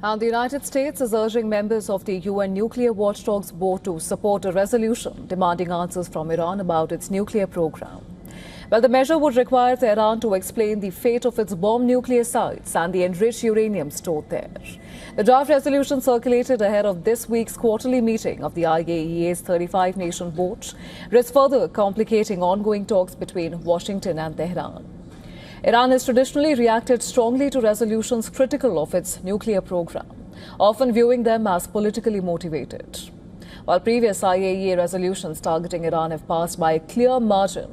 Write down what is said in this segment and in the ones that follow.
And the United States is urging members of the UN Nuclear Watchdogs Board to support a resolution demanding answers from Iran about its nuclear program. Well, the measure would require Tehran to explain the fate of its bomb nuclear sites and the enriched uranium stored there. The draft resolution circulated ahead of this week's quarterly meeting of the IAEA's 35-nation board risks further complicating ongoing talks between Washington and Tehran. Iran has traditionally reacted strongly to resolutions critical of its nuclear program, often viewing them as politically motivated. While previous IAEA resolutions targeting Iran have passed by a clear margin,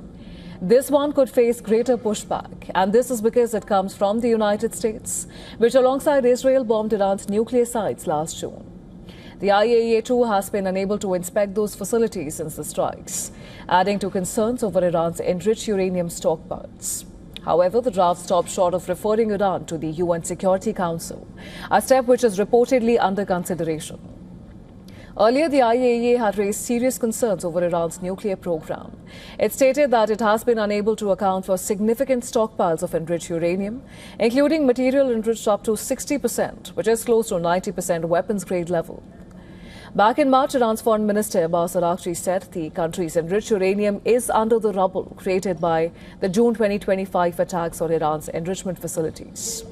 this one could face greater pushback, and this is because it comes from the United States, which alongside Israel bombed Iran's nuclear sites last June. The IAEA too has been unable to inspect those facilities since the strikes, adding to concerns over Iran's enriched uranium stockpiles. However, the draft stopped short of referring Iran to the UN Security Council, a step which is reportedly under consideration. Earlier, the IAEA had raised serious concerns over Iran's nuclear program. It stated that it has been unable to account for significant stockpiles of enriched uranium, including material enriched up to 60%, which is close to 90% weapons-grade level. Back in March, Iran's Foreign Minister Abbas Araghchi said the country's enriched uranium is under the rubble created by the June 2025 attacks on Iran's enrichment facilities.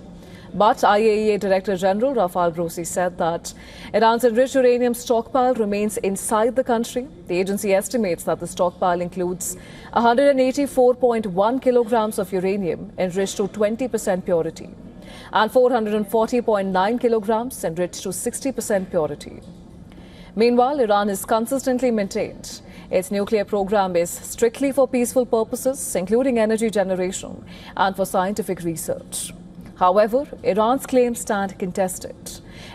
But IAEA Director General Rafael Grossi said that Iran's enriched uranium stockpile remains inside the country. The agency estimates that the stockpile includes 184.1 kilograms of uranium enriched to 20% purity and 440.9 kilograms enriched to 60% purity. Meanwhile, Iran has consistently maintained its nuclear program is strictly for peaceful purposes, including energy generation and for scientific research. However, Iran's claims stand contested.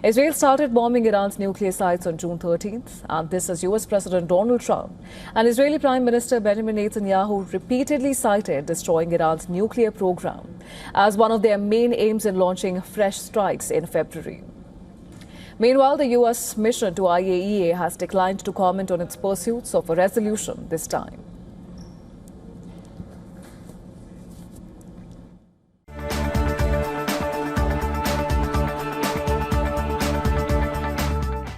Israel started bombing Iran's nuclear sites on June 13th, and this as US President Donald Trump and Israeli Prime Minister Benjamin Netanyahu repeatedly cited destroying Iran's nuclear program as one of their main aims in launching fresh strikes in February. Meanwhile, the US mission to IAEA has declined to comment on its pursuits of a resolution this time.